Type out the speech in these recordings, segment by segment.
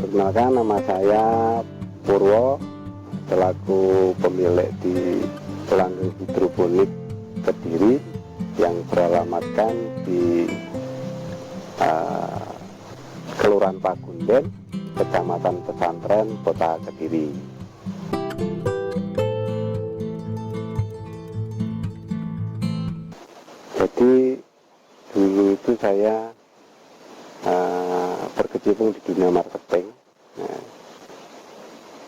Perkenalkan, nama saya Purwo, selaku pemilik di Langgeng Hidroponik Kediri yang beralamatkan di Kelurahan Pagunden, Kecamatan Pesantren, Kota Kediri. Jadi dulu itu saya berkecimpung di dunia marketing,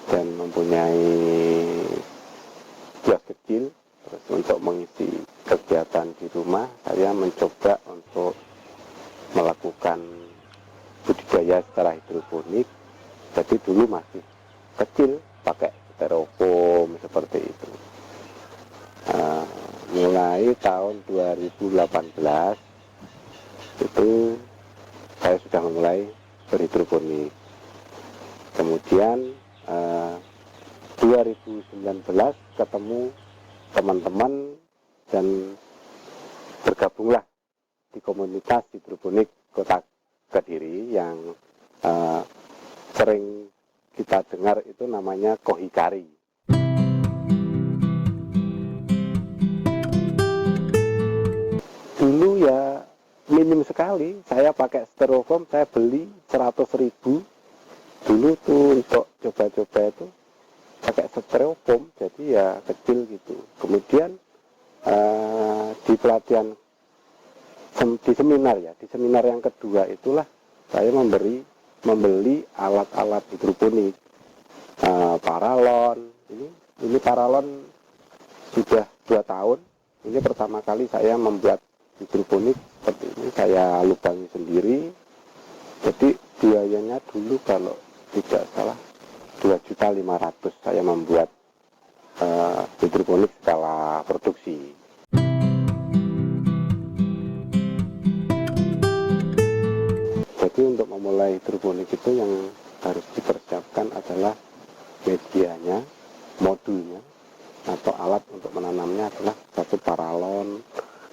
dan mempunyai kios kecil. Terus untuk mengisi kegiatan di rumah, saya mencoba untuk melakukan budidaya secara hidroponik. Jadi dulu masih kecil, pakai styrofoam seperti itu. Mulai tahun 2018 itu saya sudah mulai berhidroponik. Kemudian 2019 ketemu teman-teman dan bergabunglah di komunitas hidroponik Kota Kediri yang sering kita dengar itu namanya Kohikari. Dulu ya minim sekali, saya pakai styrofoam, saya beli 100.000 dulu tuh untuk coba-coba itu pakai styrofoam, jadi ya kecil gitu. Kemudian di pelatihan di seminar yang kedua itulah saya membeli alat-alat hidroponik, paralon. Ini paralon sudah 2 tahun. Ini pertama kali saya membuat hidroponik seperti ini, saya lubangi sendiri. Jadi biayanya dulu kalau tidak salah 2.500.000 saya membuat hidroponik skala produksi. Jadi untuk memulai hidroponik itu yang harus dipersiapkan adalah medianya, modulnya, atau alat untuk menanamnya adalah satu paralon.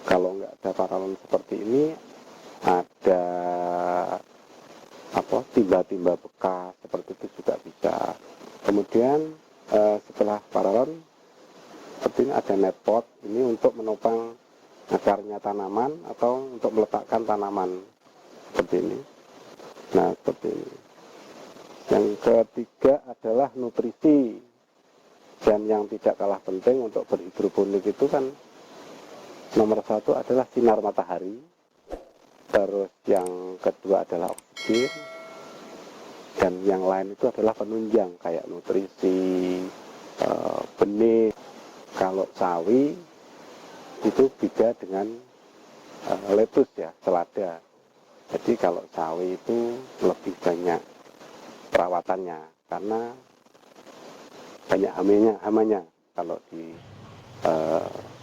Kalau nggak ada paralon seperti ini, ada timba-timba bekas seperti itu juga bisa. Kemudian setelah paralon seperti ini ada netpot, ini untuk menopang akarnya tanaman atau untuk meletakkan tanaman seperti ini. Nah, seperti ini. Yang ketiga adalah nutrisi, dan yang tidak kalah penting untuk berhidroponik itu kan nomor 1 adalah sinar matahari, terus yang kedua adalah oksigen, dan yang lain itu adalah penunjang kayak nutrisi, benih. Kalau sawi itu beda dengan lettuce ya, selada. Jadi kalau sawi itu lebih banyak perawatannya karena banyak hamanya kalau di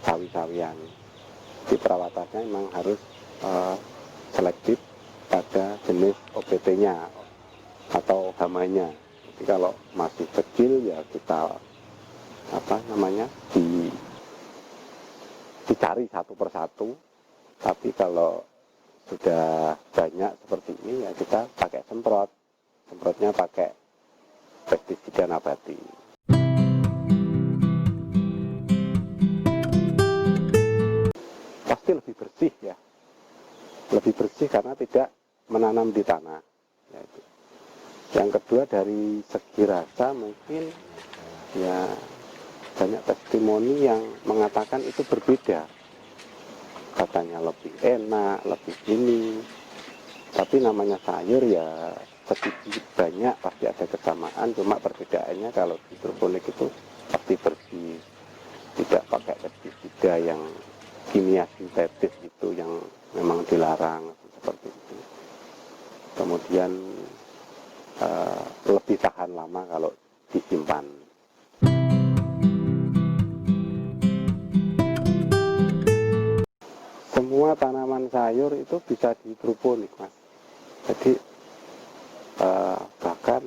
sawi-sawian. Di perawatannya memang harus selektif pada jenis OPT-nya atau hamanya. Jadi kalau masih kecil ya kita dicari satu persatu. Tapi kalau sudah banyak seperti ini ya kita pakai semprot. Semprotnya pakai pestisida nabati. Pasti lebih bersih ya, lebih bersih karena tidak menanam di tanah. Yang kedua dari segi rasa mungkin ya banyak testimoni yang mengatakan itu berbeda, katanya lebih enak, lebih ini. Tapi namanya sayur ya sedikit banyak pasti ada kesamaan, cuma perbedaannya kalau hidroponik itu pasti bersih, tidak pakai pestisida yang kimia sintetis itu yang memang dilarang seperti itu. Kemudian lebih tahan lama kalau disimpan. Semua tanaman sayur itu bisa dihidroponik, Mas. Jadi bahkan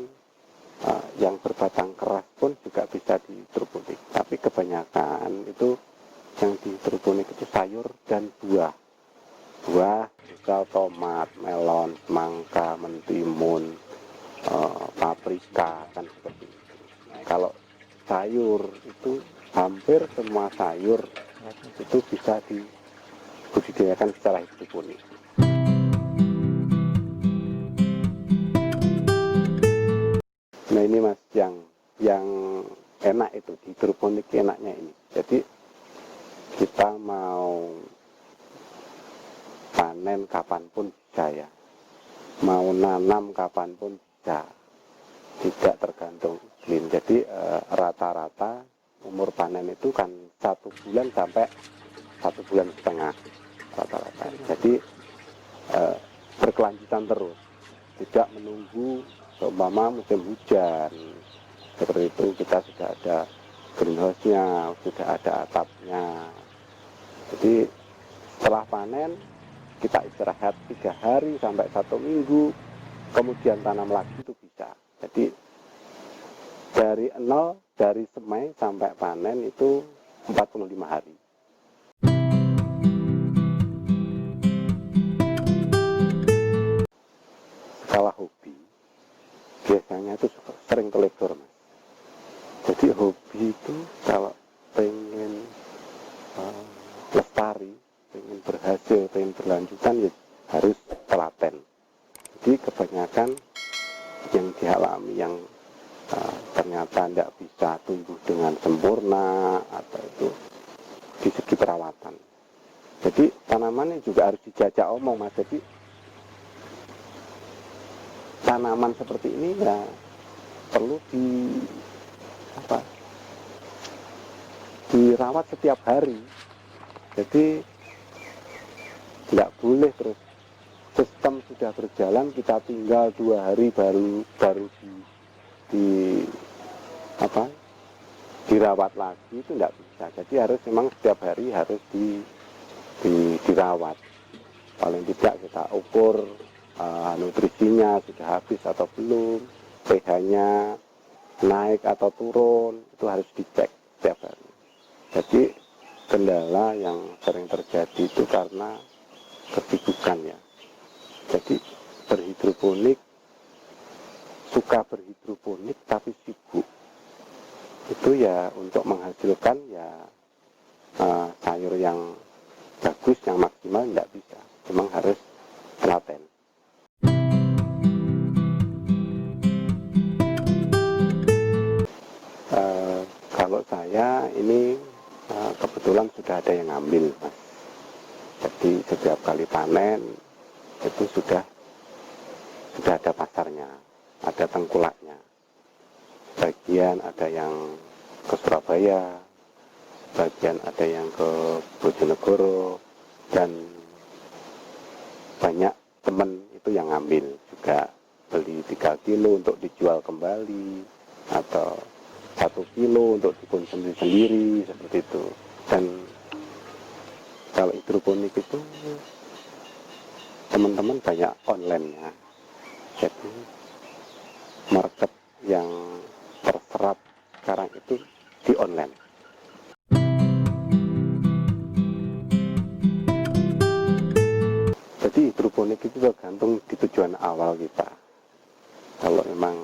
yang berbatang keras pun juga bisa dihidroponik. Tapi kebanyakan itu yang dihidroponik itu sayur dan buah. Buah, misal tomat, melon, semangka, mentimun, paprika, kan seperti itu. Kalau sayur itu hampir semua sayur itu bisa dibudidayakan secara hidroponik. Nah ini mas yang enak itu di hidroponik, enaknya ini. Jadi kita mau panen kapanpun bisa ya, mau nanam kapanpun bisa, tidak tergantung iklim. Jadi rata-rata umur panen itu kan 1 bulan sampai 1,5 bulan rata-rata. Jadi berkelanjutan terus, tidak menunggu seumpama musim hujan seperti itu. Kita sudah ada greenhouse-nya, sudah ada atapnya. Jadi setelah panen kita istirahat 3 hari sampai 1 minggu, kemudian tanam lagi itu bisa. Jadi dari semai sampai panen itu 45 hari. Kalau hobi biasanya itu sering teledor mas. Jadi hobi itu kalau pengen lestari, pengen berhasil, pengen berlanjutan ya harus telaten. Jadi kebanyakan yang dialami yang ternyata tidak bisa tumbuh dengan sempurna atau itu di segi perawatan. Jadi tanamannya juga harus dijajak omong mas. Jadi tanaman seperti ini ya perlu dirawat setiap hari. Jadi tidak boleh terus sistem sudah berjalan kita tinggal 2 hari baru dirawat lagi, itu tidak bisa. Jadi harus memang setiap hari harus dirawat. Paling tidak kita ukur nutrisinya sudah habis atau belum, pH-nya naik atau turun, itu harus dicek setiap hari. Jadi kendala yang sering terjadi itu karena kesibukan ya. Jadi suka berhidroponik tapi sibuk itu ya untuk menghasilkan ya sayur yang bagus, yang maksimal tidak bisa, memang harus telaten. Kalau saya ini kebetulan sudah ada yang ngambil mas. Jadi setiap kali panen itu sudah ada pasarnya, ada tengkulaknya. Bagian ada yang ke Surabaya, bagian ada yang ke Bojonegoro, dan banyak teman itu yang ngambil juga, beli 3 kilo untuk dijual kembali atau 1 kilo untuk dikonsumsi sendiri seperti itu. Dan kalau hidroponik itu teman-teman banyak online-nya, jadi market yang terserap sekarang itu di online. Jadi hidroponik itu tergantung di tujuan awal kita. Kalau memang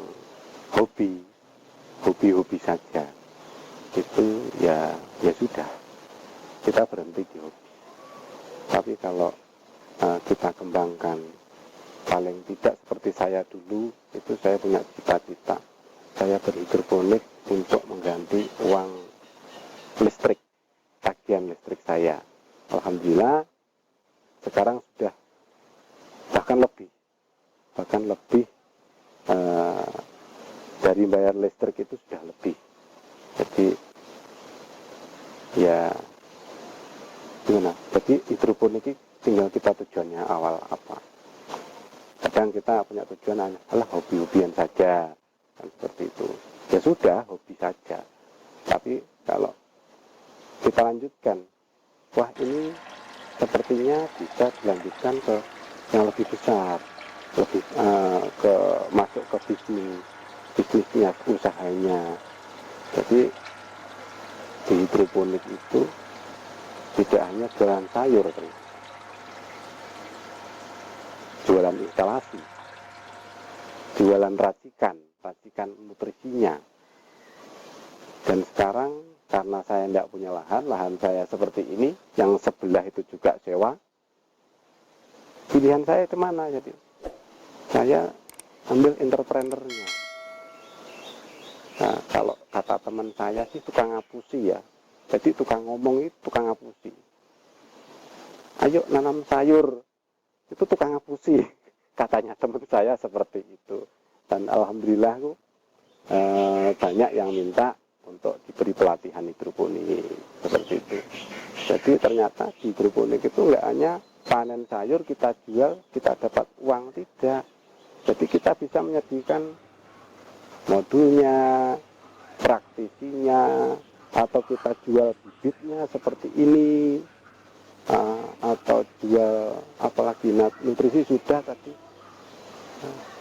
hobi saja itu ya sudah, kita berhenti di hobi. Tapi kalau kita kembangkan, paling tidak seperti saya dulu, itu saya punya cita-cita, saya berhidroponik untuk mengganti uang listrik, tagihan listrik saya. Alhamdulillah sekarang sudah bahkan lebih dari bayar listrik itu sudah lebih. Jadi ya gimana, jadi hidroponik tinggal kita tujuannya awal apa. Kadang kita punya tujuan adalah hobi-hobian saja, kan seperti itu. Ya sudah, hobi saja. Tapi kalau kita lanjutkan, wah ini sepertinya bisa dilanjutkan ke yang lebih besar, lebih masuk ke bisnisnya, usahanya. Jadi di hidroponik itu tidak hanya jualan sayur, jualan instalasi. Di jualan racikan nutrisinya. Dan sekarang karena saya tidak punya lahan saya seperti ini, yang sebelah itu juga sewa. Pilihan saya kemana? Jadi saya ambil entrepreneurnya. Nah, kalau kata teman saya sih tukang ngapusi ya. Jadi tukang ngomong itu tukang ngapusi. Ayo nanam sayur, itu tukang ngapusi. Katanya teman saya seperti itu. Dan alhamdulillah banyak yang minta untuk diberi pelatihan hidroponik seperti itu. Jadi ternyata di hidroponik itu nggak hanya panen sayur kita jual kita dapat uang, tidak. Jadi kita bisa menyajikan modulnya, praktisinya, atau kita jual bibitnya seperti ini, atau jual apalagi nutrisi sudah tadi.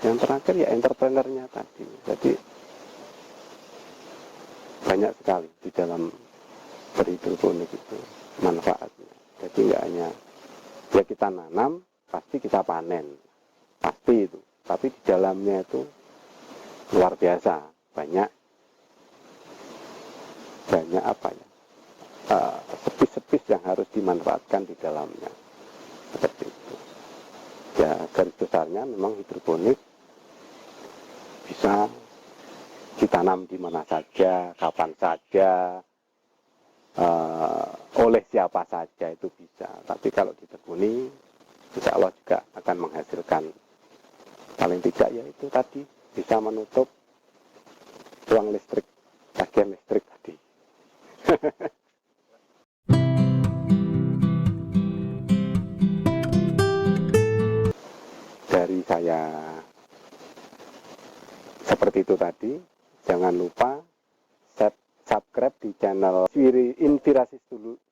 Yang terakhir ya entrepreneurnya tadi. Jadi banyak sekali di dalam berhidroponik itu manfaatnya. Jadi nggak hanya ya kita nanam pasti kita panen, pasti itu. Tapi di dalamnya itu luar biasa banyak apa ya, sepis-sepis yang harus dimanfaatkan di dalamnya seperti itu. Ya garis besarnya memang hidroponik bisa ditanam di mana saja, kapan saja, oleh siapa saja itu bisa. Tapi kalau ditekuni, insya Allah juga akan menghasilkan paling tidak ya itu tadi bisa menutup uang listrik, tagihan listrik tadi. Dari saya seperti itu tadi. Jangan lupa subscribe di channel Inspirasi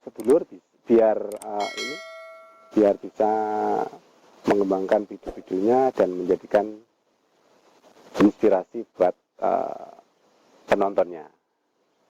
Sedulur biar biar bisa mengembangkan video-videonya dan menjadikan inspirasi buat penontonnya.